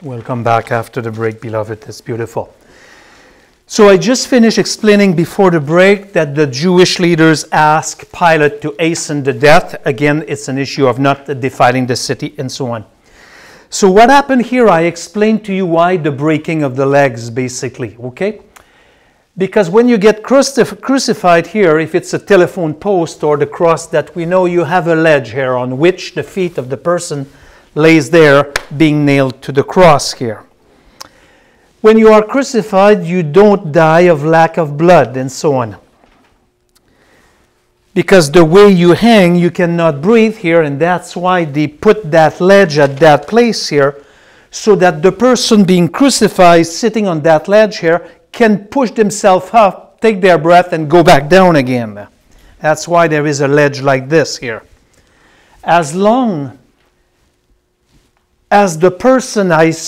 We'll come back after the break, beloved. It's beautiful. So I just finished explaining before the break that the Jewish leaders asked Pilate to hasten the death. Again, it's an issue of not dividing the city and so on. So what happened here, I explained to you why the breaking of the legs, basically, okay? Because when you get crucified here, if it's a telephone post or the cross that we know, you have a ledge here on which the feet of the person lays there being nailed to the cross here. When you are crucified, you don't die of lack of blood and so on. Because the way you hang, you cannot breathe here, and that's why they put that ledge at that place here, so that the person being crucified, sitting on that ledge here, can push themselves up, take their breath, and go back down again. That's why there is a ledge like this here. As long as the person has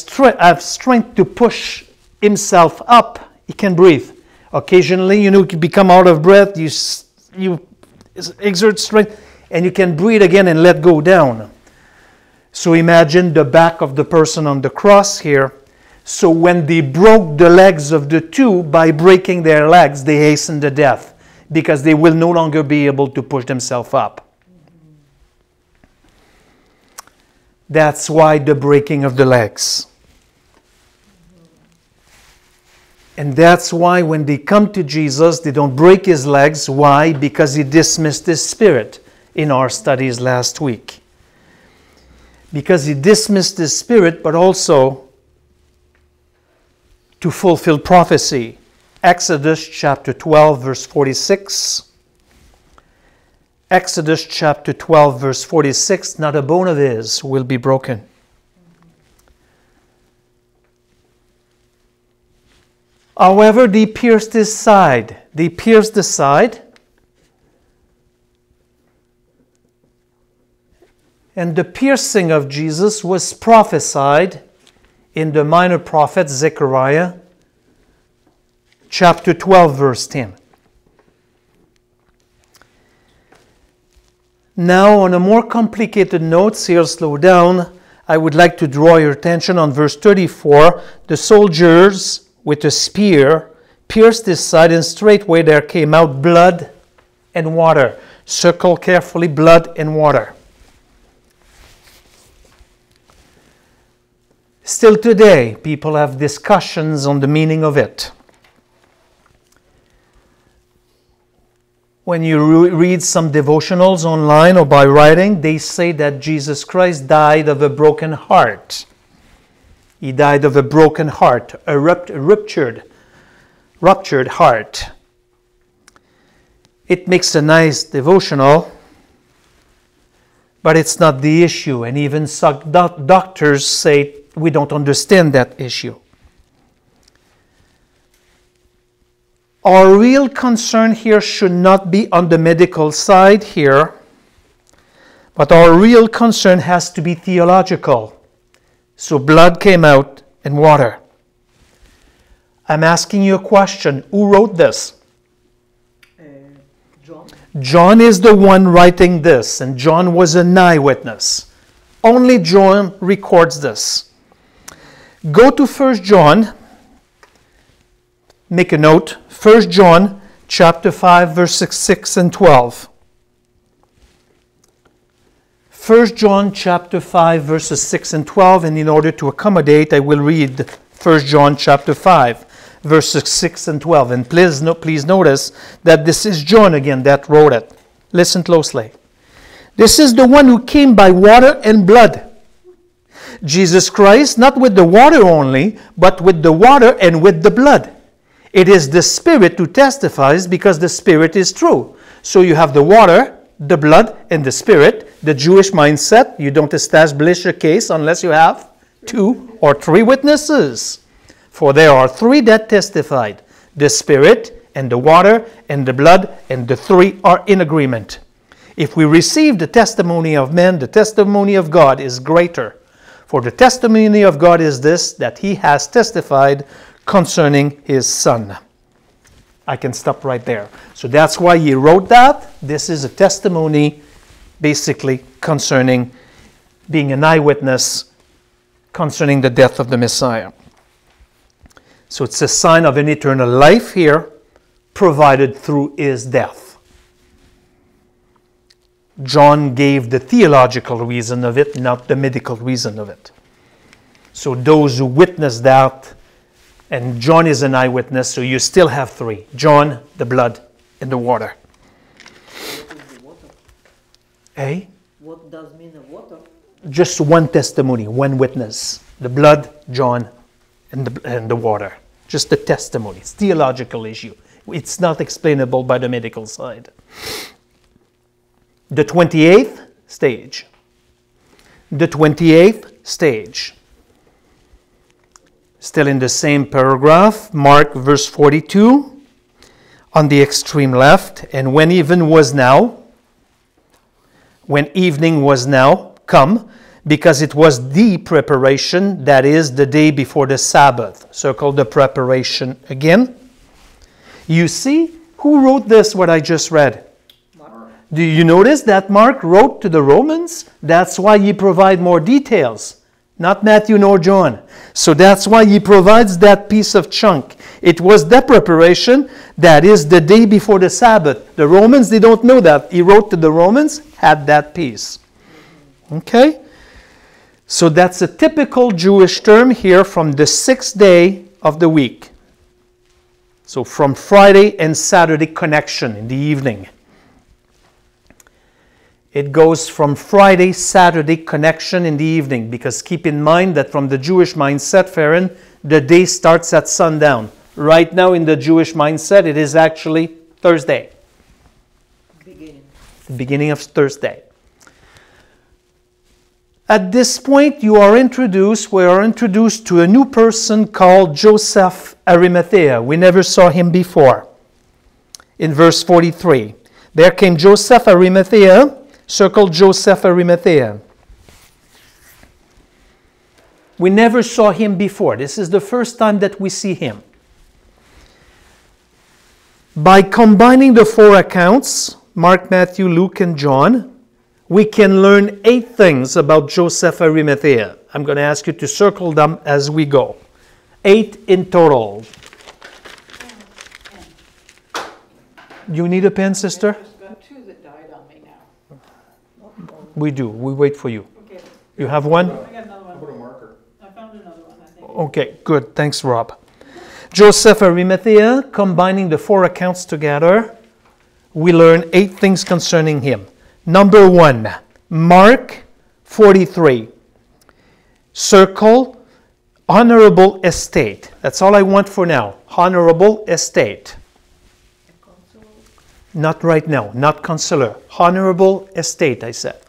strength to push himself up, he can breathe. Occasionally, you become out of breath, you exert strength, and you can breathe again and let go down. So imagine the back of the person on the cross here. So when they broke the legs of the two, by breaking their legs, they hastened the death, because they will no longer be able to push themselves up. That's why the breaking of the legs. And that's why when they come to Jesus, they don't break his legs. Why? Because he dismissed his spirit in our studies last week. Because he dismissed his spirit, but also to fulfill prophecy. Exodus chapter 12, verse 46. Exodus chapter 12, verse 46, not a bone of his will be broken. However, they pierced his side. They pierced the side. And the piercing of Jesus was prophesied in the minor prophet Zechariah, chapter 12, verse 10. Now, on a more complicated note, here, slow down, I would like to draw your attention on verse 34. The soldiers with a spear pierced his side, and straightway there came out blood and water. Circle carefully, blood and water. Still today, people have discussions on the meaning of it. When you read some devotionals online or by writing, they say that Jesus Christ died of a broken heart. He died of a broken heart, a ruptured heart. It makes a nice devotional, but it's not the issue. And even some doctors say we don't understand that issue. Our real concern here should not be on the medical side here, but our real concern has to be theological. So blood came out and water. I'm asking you a question. Who wrote this? John. John is the one writing this, and John was an eyewitness. Only John records this. Go to 1 John. Make a note. 1 John chapter 5, verses 6 and 12. 1 John chapter 5, verses 6 and 12, and in order to accommodate, I will read 1 John chapter 5, verses 6 and 12. And please notice that this is John again that wrote it. Listen closely. This is the one who came by water and blood. Jesus Christ, not with the water only, but with the water and with the blood. It is the Spirit who testifies, because the Spirit is true. So you have the water, the blood, and the Spirit. The Jewish mindset, you don't establish a case unless you have 2 or 3 witnesses. For there are 3 that testified. The Spirit and the water and the blood, and the 3 are in agreement. If we receive the testimony of men, the testimony of God is greater. For the testimony of God is this, that he has testified concerning his Son. I can stop right there. So that's why he wrote that. This is a testimony basically concerning being an eyewitness concerning the death of the Messiah. So it's a sign of an eternal life here provided through his death. John gave the theological reason of it, not the medical reason of it. So those who witnessed that, and John is an eyewitness, so you still have three. John, the blood, and the water. What is the water? Eh? What does mean the water? Just one testimony, one witness. The blood, John, and the water. Just the testimony. It's a theological issue. It's not explainable by the medical side. The 28th stage. The 28th stage. Still in the same paragraph, Mark verse 42, on the extreme left. And when evening was now come, because it was the preparation, that is, the day before the Sabbath. Circle the preparation again. You see, who wrote this, what I just read? Mark. Do you notice that Mark wrote to the Romans? That's why he provides more details. Not Matthew nor John. So that's why he provides that piece of chunk. It was the preparation, that is, the day before the Sabbath. The Romans, they don't know that. He wrote to the Romans, had that piece. Okay? So that's a typical Jewish term here from the 6th day of the week. So from Friday and Saturday connection in the evening. It goes from Friday, Saturday connection in the evening, because keep in mind that from the Jewish mindset, Farron, the day starts at sundown. Right now in the Jewish mindset, it is actually Thursday. The beginning of Thursday. At this point, we are introduced to a new person called Joseph Arimathea. We never saw him before. In verse 43, there came Joseph Arimathea. Circle Joseph Arimathea. We never saw him before. This is the first time that we see him. By combining the four accounts, Mark, Matthew, Luke, and John, we can learn 8 things about Joseph Arimathea. I'm going to ask you to circle them as we go. 8 in total. You need a pen, sister? We do. We wait for you. Okay. You have one? I got another one. Put a marker. I found another one, I think. Okay, good. Thanks, Rob. Joseph Arimathea, combining the 4 accounts together, we learn 8 things concerning him. Number 1, Mark 43. Circle honorable estate. That's all I want for now. Honorable estate. Not right now. Not consular. Honorable estate, I said.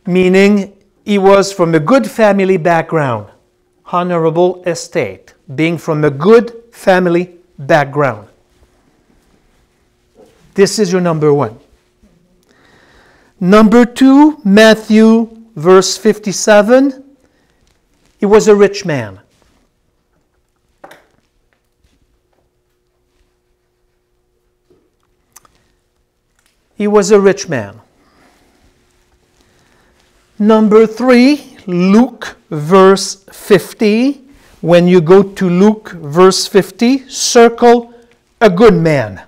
Meaning he was from a good family background. Honorable estate. Being from a good family background. This is your number 1. Number 2, Matthew verse 57. He was a rich man. He was a rich man. Number 3, Luke verse 50. When you go to Luke verse 50, circle a good man.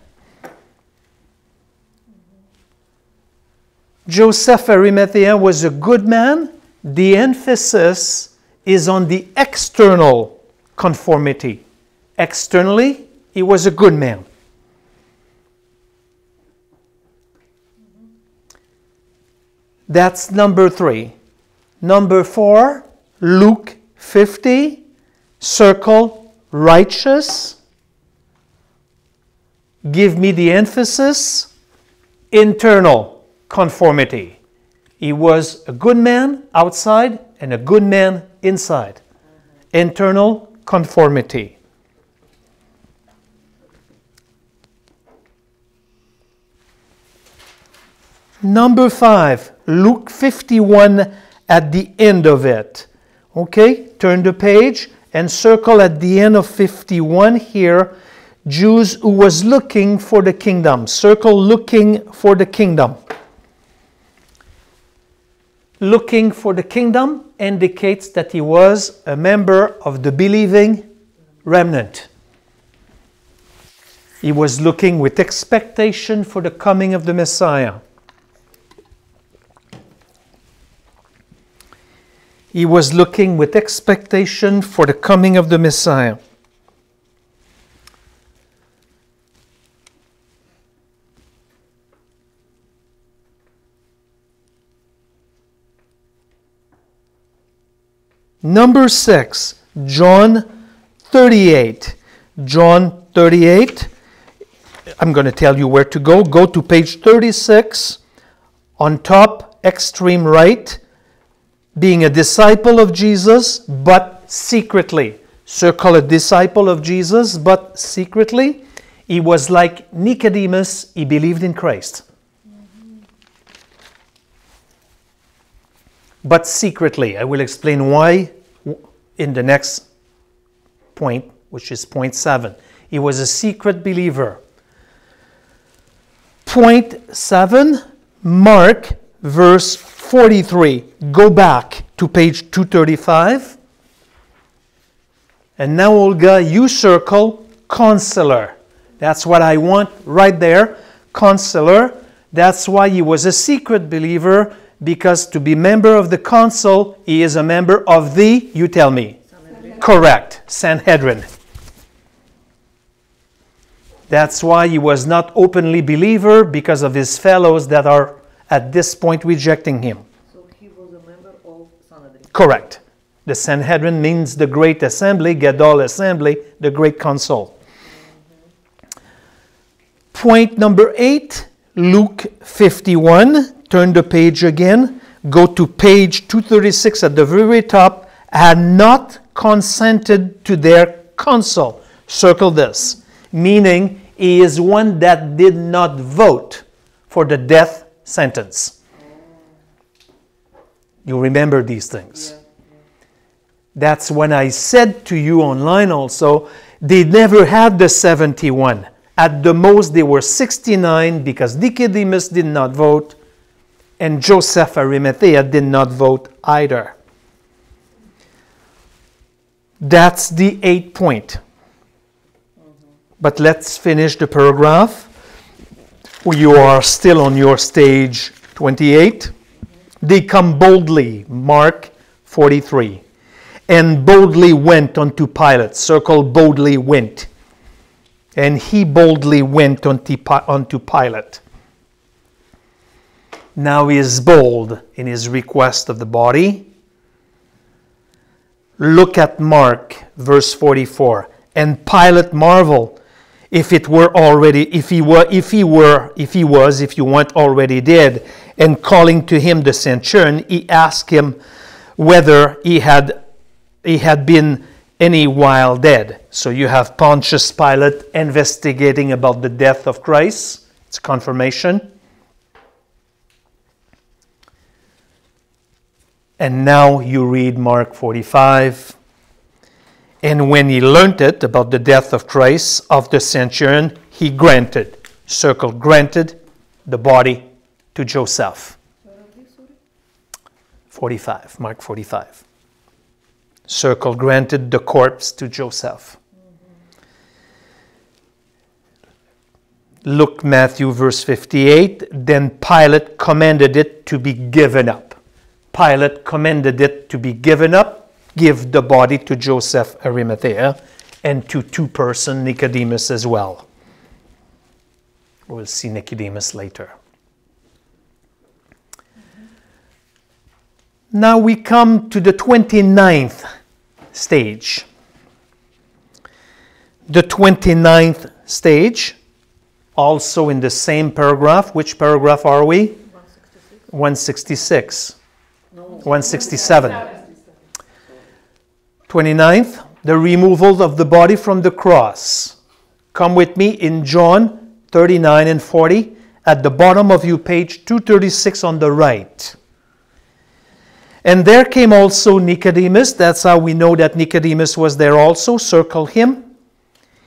Joseph Arimathea was a good man. The emphasis is on the external conformity. Externally, he was a good man. That's number 3. Number 4, Luke 50, circle righteous. Give me the emphasis, internal conformity. He was a good man outside and a good man inside. Internal conformity. Number 5, Luke 51 at the end of it. Okay, turn the page and circle at the end of 51 here, Jews who was looking for the kingdom. Circle looking for the kingdom. Looking for the kingdom, indicates that he was a member of the believing remnant. He was looking with expectation for the coming of the Messiah. He was looking with expectation for the coming of the Messiah. Number 6, John 38. John 38. I'm going to tell you where to go. Go to page 36, on top, extreme right. Being a disciple of Jesus, but secretly. Circle a disciple of Jesus, but secretly. He was like Nicodemus, he believed in Christ. But secretly. I will explain why in the next point, which is point 7. He was a secret believer. Point 7, Mark, verse 43. Go back to page 235. And now, Olga, you circle counselor. That's what I want right there. Counselor. That's why he was a secret believer, because to be member of the council, he is a member of the, you tell me. Sanhedrin. Correct, Sanhedrin. That's why he was not openly believer, because of his fellows that are at this point rejecting him. So he was a member of Sanhedrin. Correct. The Sanhedrin means the great assembly, Gadol assembly, the great council. Point number 8, Luke 51. Turn the page again. Go to page 236 at the very top. Had not consented to their counsel. Circle this. Meaning, he is one that did not vote for the death sentence. You remember these things. Yeah. That's when I said to you online also, they never had the 71. At the most, they were 69 because Nicodemus did not vote and Joseph Arimathea did not vote either. That's the 8th point. But let's finish the paragraph. You are still on your stage 28. They come boldly, Mark 43. And boldly went unto Pilate. Circle boldly went. And he boldly went unto Pilate. Now he is bold in his request of the body. Look at Mark, verse 44. And Pilate marveled if it were already, if you weren't already dead. And calling to him the centurion, he asked him whether he had been any while dead. So you have Pontius Pilate investigating about the death of Christ. It's confirmation. And now you read Mark 45. And when he learned it about the death of Christ, of the centurion, he granted, circle granted, the body to Joseph. 45, Mark 45. Circle granted the corpse to Joseph. Look, Matthew, verse 58. Then Pilate commanded it to be given up. Pilate commanded it to be given up, give the body to Joseph Arimathea, and to two persons, Nicodemus as well. We'll see Nicodemus later. Now we come to the 29th stage. The 29th stage, also in the same paragraph. Which paragraph are we? 166. 167. 29th, the removal of the body from the cross. Come with me in John 39 and 40 at the bottom of your page 236 on the right. And there came also Nicodemus. That's how we know that Nicodemus was there also. Circle him.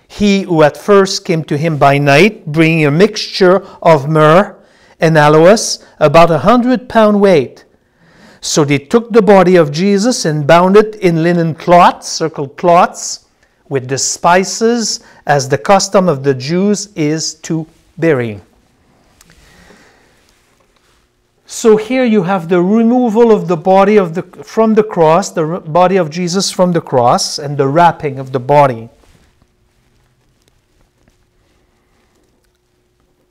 He who at first came to him by night, bringing a mixture of myrrh and aloes, about 100 pound weight. So they took the body of Jesus and bound it in linen cloths, circled cloths, with the spices, as the custom of the Jews is to bury. So here you have the removal of the body from the cross, the body of Jesus from the cross, and the wrapping of the body.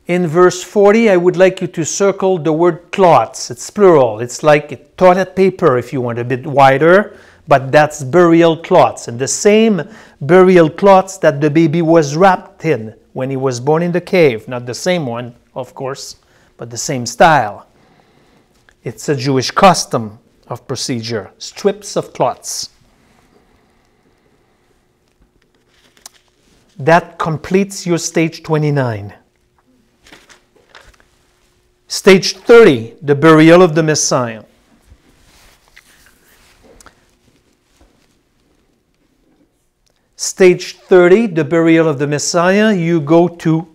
In verse 40, I would like you to circle the word cloths. It's plural. It's like toilet paper, if you want, a bit wider, but that's burial cloths. And the same burial cloths that the baby was wrapped in when he was born in the cave. Not the same one, of course, but the same style. It's a Jewish custom of procedure. Strips of cloths. That completes your stage 29. Stage 30, the burial of the Messiah. Stage 30, the burial of the Messiah, you go to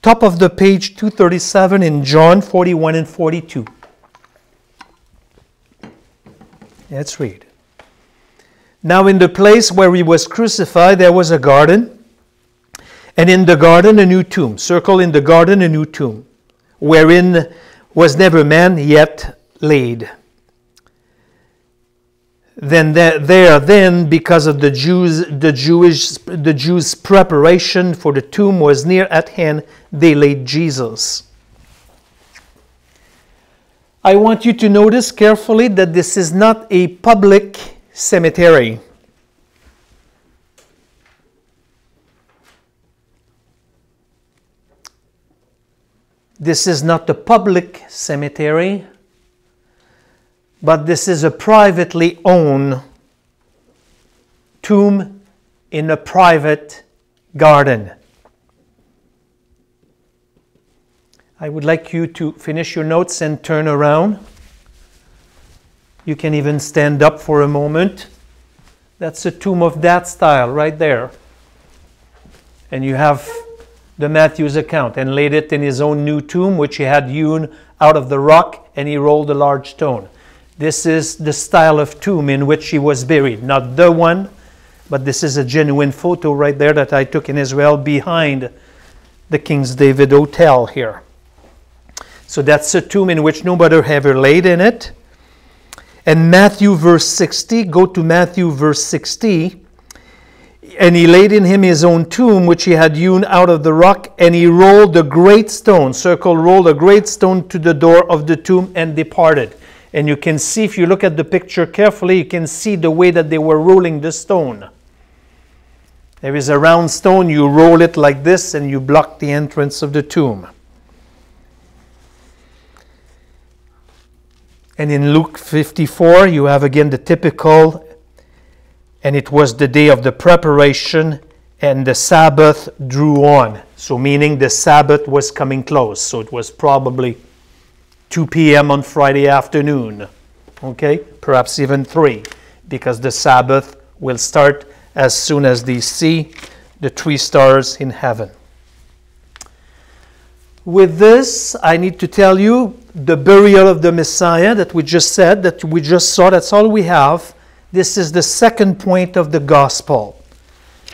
top of the page 237 in John 41 and 42. Let's read. Now in the place where he was crucified, there was a garden, and in the garden a new tomb. Circle in the garden a new tomb, wherein was never man yet laid. Then because of the Jews' preparation for the tomb was near at hand, they laid Jesus. I want you to notice carefully that this is not a public cemetery. This is not a public cemetery, but this is a privately owned tomb in a private garden. I would like you to finish your notes and turn around. You can even stand up for a moment. That's a tomb of that style right there. And you have the Matthew's account, and laid it in his own new tomb, which he had hewn out of the rock, and he rolled a large stone. This is the style of tomb in which he was buried. Not the one, but this is a genuine photo right there that I took in Israel behind the King's David Hotel here. So that's a tomb in which nobody ever laid in it. And Matthew verse 60, go to Matthew verse 60. And he laid in him his own tomb, which he had hewn out of the rock, and he rolled a great stone, circle, rolled a great stone to the door of the tomb and departed. And you can see, if you look at the picture carefully, you can see the way that they were rolling the stone. There is a round stone, you roll it like this, and you block the entrance of the tomb. And in Luke 54, you have again the typical, and it was the day of the preparation, and the Sabbath drew on. So meaning the Sabbath was coming close. So it was probably 2 p.m. on Friday afternoon. Okay? Perhaps even 3. Because the Sabbath will start as soon as they see the 3 stars in heaven. With this, I need to tell you the burial of the Messiah that we just said, that we just saw, that's all we have. This is the second point of the gospel.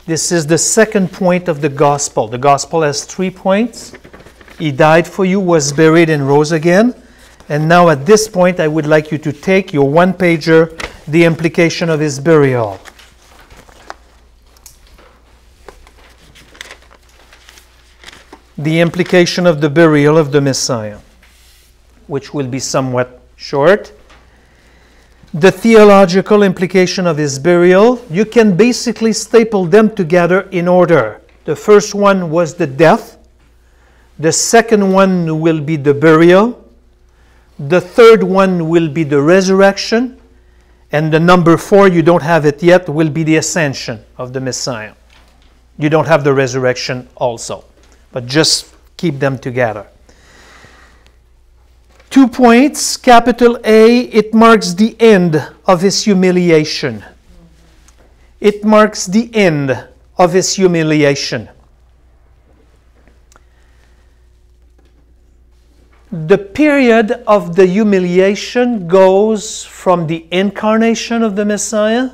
This is the second point of the gospel. The gospel has 3 points. He died for you, was buried, and rose again. And now at this point, I would like you to take your one-pager, the implication of his burial. The implication of the burial of the Messiah, which will be somewhat short. The theological implication of his burial, you can basically staple them together in order. The first one was the death. The second one will be the burial. The third one will be the resurrection. And the number 4, you don't have it yet, will be the ascension of the Messiah. You don't have the resurrection also. But just keep them together. 2 points, capital A, it marks the end of his humiliation. It marks the end of his humiliation. The period of the humiliation goes from the incarnation of the Messiah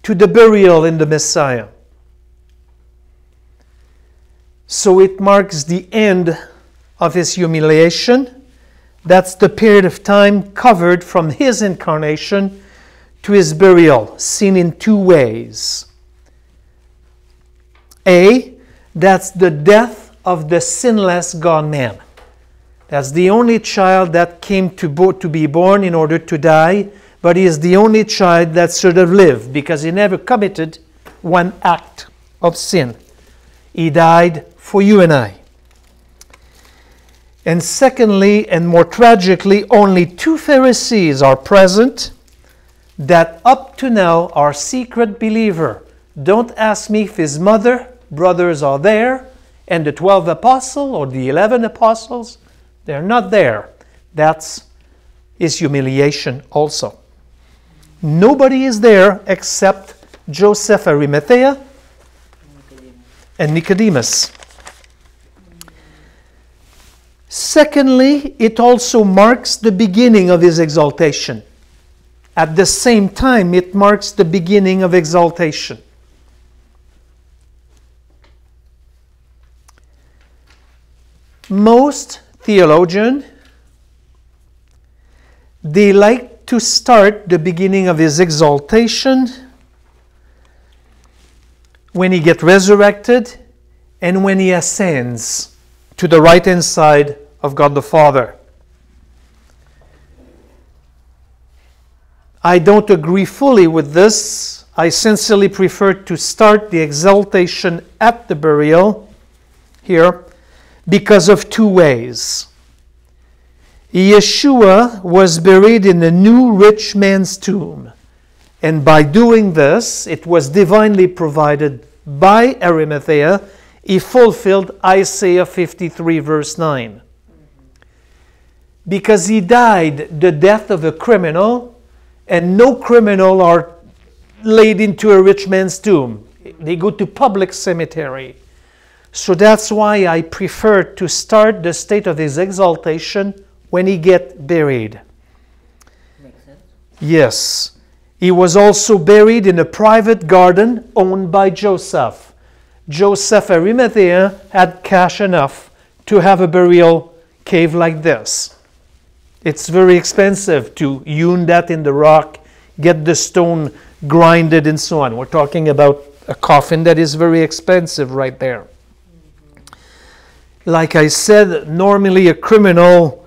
to the burial in the Messiah. So it marks the end of his humiliation. That's the period of time covered from his incarnation to his burial, seen in two ways. A, that's the death of the sinless God-man. That's the only child that came to be born in order to die, but he is the only child that should have lived because he never committed one act of sin. He died for you and I. And secondly, and more tragically, only two Pharisees are present that up to now are secret believer. Don't ask me if his mother, brothers are there, and the 12 apostles or the 11 apostles, they're not there. That's his humiliation also. Nobody is there except Joseph Arimathea and Nicodemus. Secondly, it also marks the beginning of his exaltation. At the same time, it marks the beginning of exaltation. Most theologians, they like to start the beginning of his exaltation when he gets resurrected and when he ascends to the right-hand side of God the Father. I don't agree fully with this. I sincerely prefer to start the exaltation at the burial here because of two ways. Yeshua was buried in a new rich man's tomb. And by doing this, it was divinely provided by Arimathea. He fulfilled Isaiah 53 verse 9. Because he died the death of a criminal, and no criminal are laid into a rich man's tomb. They go to public cemetery. So that's why I prefer to start the state of his exaltation when he gets buried. Makes sense. Yes. He was also buried in a private garden owned by Joseph. Joseph Arimathea had cash enough to have a burial cave like this. It's very expensive to hewn that in the rock, get the stone grinded and so on. We're talking about a coffin that is very expensive right there. Like I said, normally a criminal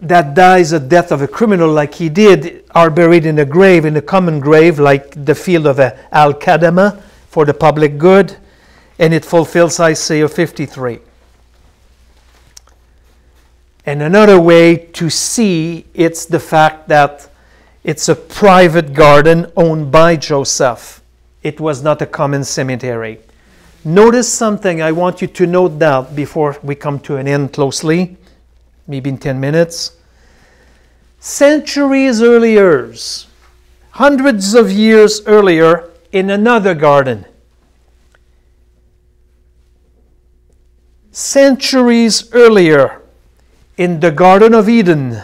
that dies a death of a criminal like he did are buried in a grave, in a common grave, like the field of Al-Qadama for the public good, and it fulfills Isaiah 53. And another way to see it's the fact that it's a private garden owned by Joseph. It was not a common cemetery. Notice something. I want you to note that before we come to an end closely, maybe in 10 minutes. Centuries earlier, hundreds of years earlier, in another garden. Centuries earlier, in the Garden of Eden,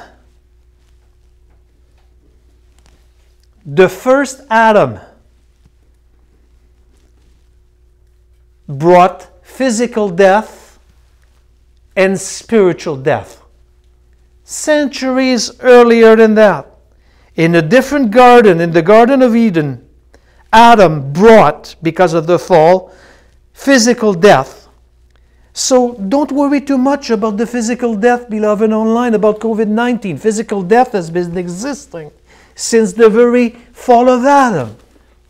the first Adam brought physical death and spiritual death. Centuries earlier than that, in a different garden, in the Garden of Eden, Adam brought, because of the fall, physical death. So don't worry too much about the physical death, beloved, online, about COVID-19. Physical death has been existing since the very fall of Adam.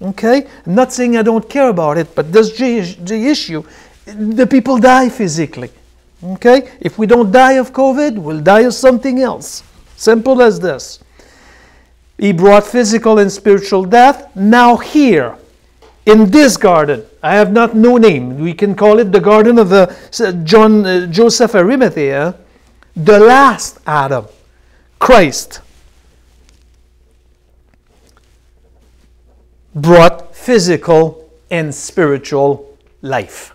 Okay? I'm not saying I don't care about it, but that's the issue. The people die physically. Okay? If we don't die of COVID, we'll die of something else. Simple as this. He brought physical and spiritual death. Now here, in this garden, I have not no name. We can call it the Garden of Joseph Arimathea, the last Adam, Christ, brought physical and spiritual life.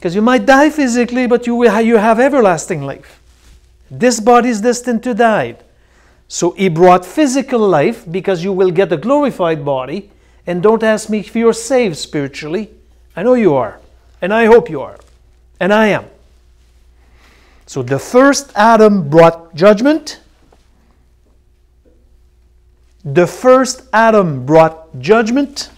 Because you might die physically, but you have everlasting life. This body is destined to die. So he brought physical life because you will get a glorified body. And don't ask me if you're saved spiritually. I know you are. And I hope you are. And I am. So the first Adam brought judgment. The first Adam brought judgment.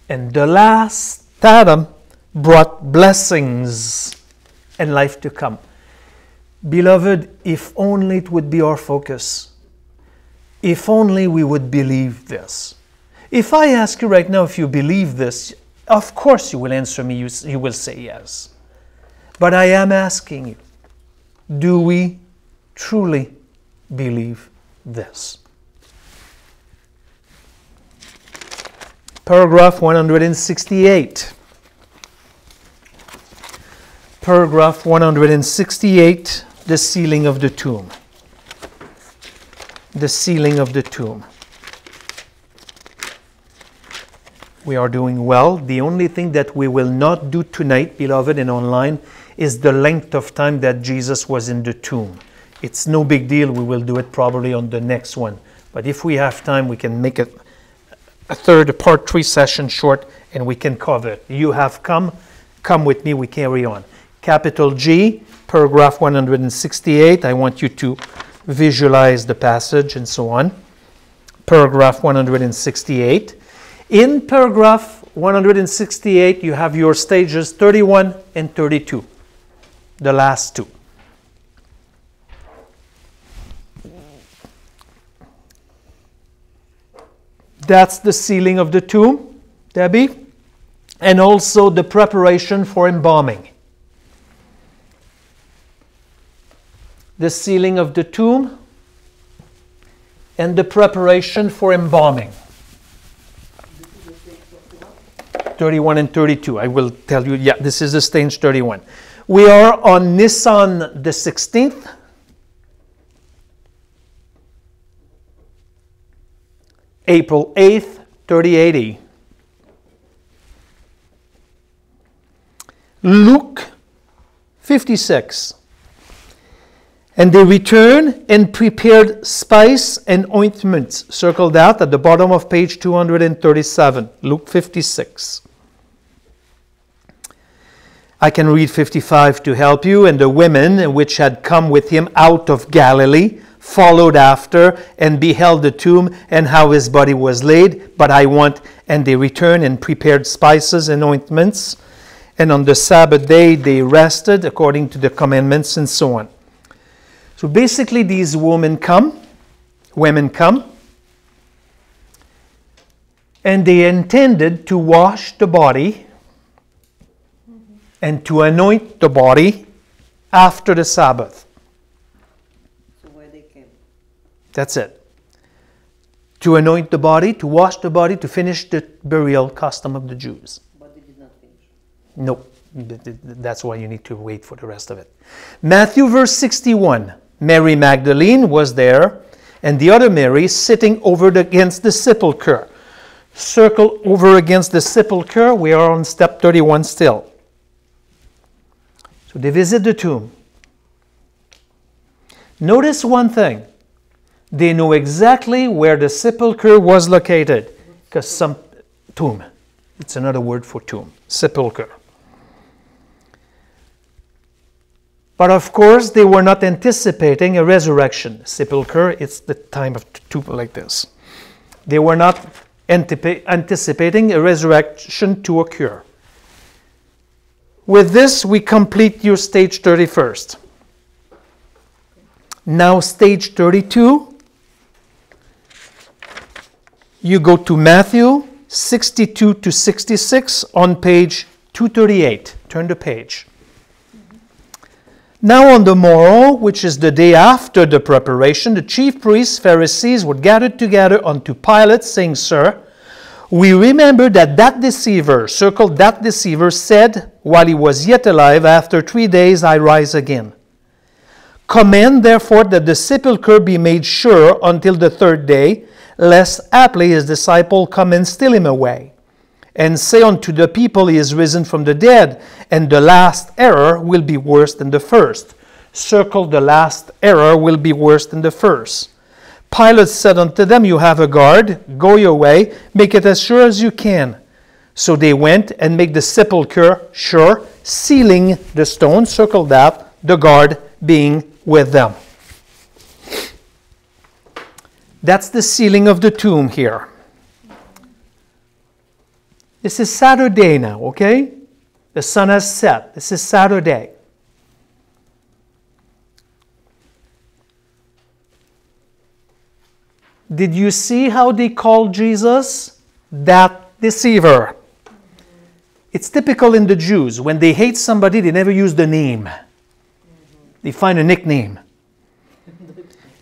And the last Adam brought blessings and life to come. Beloved, if only it would be our focus. If only we would believe this. If I ask you right now if you believe this, of course you will answer me, you will say yes. But I am asking you, do we truly believe this? Paragraph 168. Paragraph 168, the sealing of the tomb. The sealing of the tomb. We are doing well. The only thing that we will not do tonight, beloved, and online, is the length of time that Jesus was in the tomb. It's no big deal. We will do it probably on the next one. But if we have time, we can make it a part 3 session short, and we can cover it. You have come with me, we carry on. Capital G, paragraph 168. I want you to visualize the passage and so on. Paragraph 168. In paragraph 168, you have your stages 31 and 32, the last two. That's the sealing of the tomb, Debbie, and also the preparation for embalming. The sealing of the tomb and the preparation for embalming. 31 and 32. I will tell you, yeah, this is the stage 31. We are on Nisan the 16th. April 8th, 3080. Luke 56. And they returned and prepared spice and ointments. Circled out at the bottom of page 237. Luke 56. I can read 55 to help you. And the women which had come with him out of Galilee followed after and beheld the tomb and how his body was laid. But and they returned and prepared spices and ointments. And on the Sabbath day they rested according to the commandments and so on. So basically these women come, and they intended to wash the body and to anoint the body after the Sabbath. So why they came? That's it. To anoint the body, to wash the body, to finish the burial custom of the Jews. But they did not finish. No, that's why you need to wait for the rest of it. Matthew verse 61. Mary Magdalene was there, and the other Mary sitting over against the sepulchre. Circle over against the sepulchre. We are on step 31 still. So they visit the tomb. Notice one thing. They know exactly where the sepulchre was located. Because some tomb. It's another word for tomb. Sepulchre. But of course, they were not anticipating a resurrection. Sepulchre, it's the time of tomb like this. They were not anticipating a resurrection to occur. With this, we complete your stage 31st. Now, stage 32. You go to Matthew 62 to 66 on page 238. Turn the page. Now on the morrow, which is the day after the preparation, the chief priests, Pharisees, were gathered together unto Pilate, saying, Sir, we remember that deceiver, circled that deceiver, said, while he was yet alive, after 3 days I rise again. Command therefore that the sepulchre be made sure until the 3rd day, lest haply his disciple come and steal him away. and say unto the people, He is risen from the dead, and the last error will be worse than the first. Circle the last error will be worse than the first. Pilate said unto them, You have a guard, go your way, make it as sure as you can. So they went and made the sepulchre sure, sealing the stone, circle that, the guard being with them. That's the sealing of the tomb here. This is Saturday now, okay? The sun has set. This is Saturday. Did you see how they called Jesus? That deceiver. It's typical in the Jews. When they hate somebody, they never use the name. They find a nickname.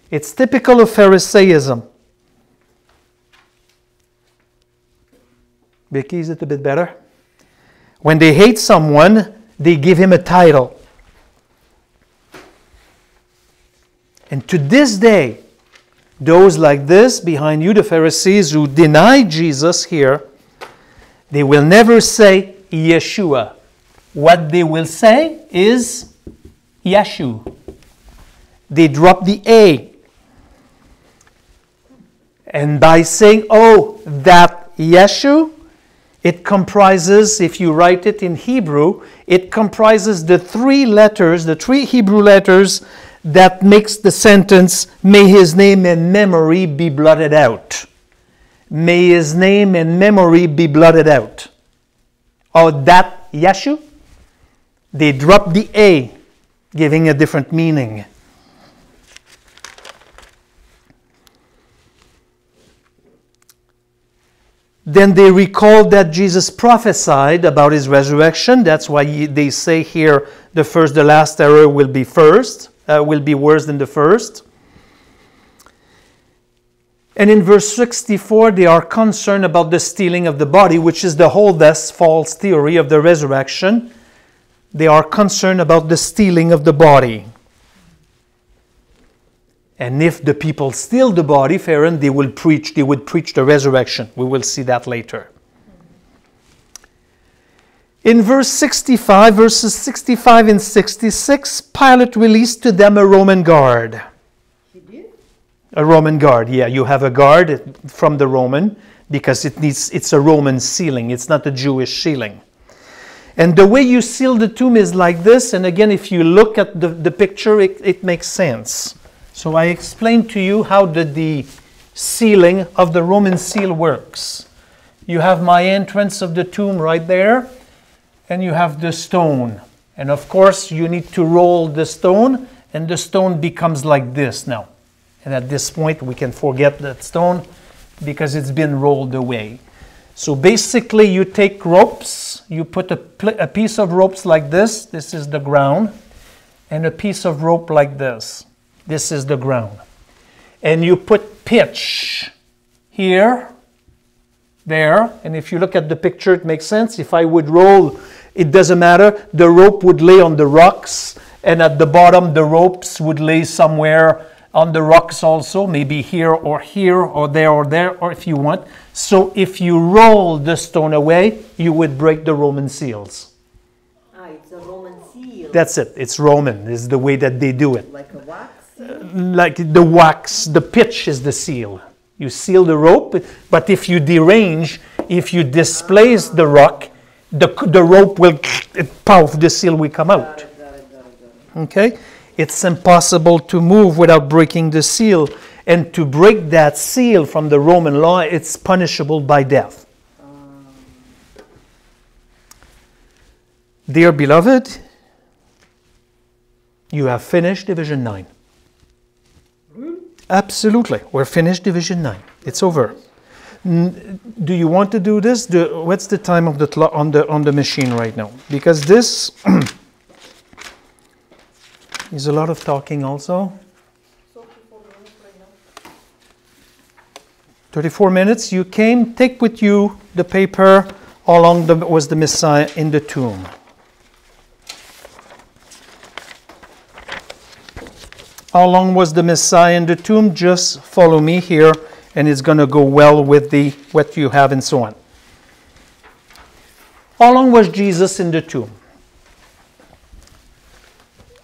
It's typical of Pharisaism. Vicky, is it a bit better? When they hate someone, they give him a title. And to this day, those like this behind you, the Pharisees who deny Jesus here, they will never say Yeshua. What they will say is Yeshu. They drop the A. And by saying, oh, that Yeshu, it comprises, if you write it in Hebrew, it comprises the three Hebrew letters that makes the sentence, may his name and memory be blotted out. May his name and memory be blotted out. Or that Yeshu, they drop the A, giving a different meaning. Then they recall that Jesus prophesied about his resurrection. That's why they say here the last error will be worse than the first. And in verse 64, they are concerned about the stealing of the body, which is the oldest false theory of the resurrection. They are concerned about the stealing of the body. And if the people steal the body, Pharaoh, they would preach the resurrection. We will see that later. In verses 65 and 66, Pilate released to them a Roman guard. He did? A Roman guard, yeah. You have a guard from the Roman because it's a Roman sealing. It's not a Jewish sealing. And the way you seal the tomb is like this. And again, if you look at the picture, it makes sense. So I explained to you how the sealing of the Roman seal works. You have my entrance of the tomb right there, and you have the stone. And of course, you need to roll the stone, and the stone becomes like this now. And at this point, we can forget that stone because it's been rolled away. So basically, you take ropes, you put a piece of ropes like this is the ground, and a piece of rope like this. This is the ground. And you put pitch here, there, and if you look at the picture, it makes sense. If I would roll, it doesn't matter. The rope would lay on the rocks, and at the bottom, the ropes would lay somewhere on the rocks also, maybe here, or there, or if you want. So if you roll the stone away, you would break the Roman seals. It's a Roman seal. That's it. It's Roman. This is the way that they do it. Like a wax seal? Like the wax, the pitch is the seal. You seal the rope, but if you derange, if you displace the rock, the rope will, poof, the seal will come out. Got it. Okay? It's impossible to move without breaking the seal. And to break that seal from the Roman law, it's punishable by death. Dear beloved, you have finished Division 9. Absolutely. We're finished Division 9. It's over. Do you want to do this? What's the time of the clock on the machine right now? Because this is a lot of talking also. 34 minutes. You came, take with you the paper. How long was the Messiah in the tomb? How long was the Messiah in the tomb? Just follow me here, and it's going to go well with what you have and so on. How long was Jesus in the tomb?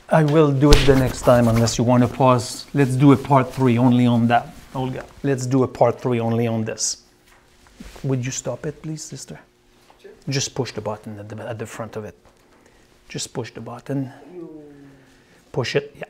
I will do it the next time unless you want to pause. Let's do a part 3 only on that. Olga, let's do a part 3 only on this. Would you stop it, please, sister? Sure. Just push the button at the front of it. Just push the button. Push it, yeah.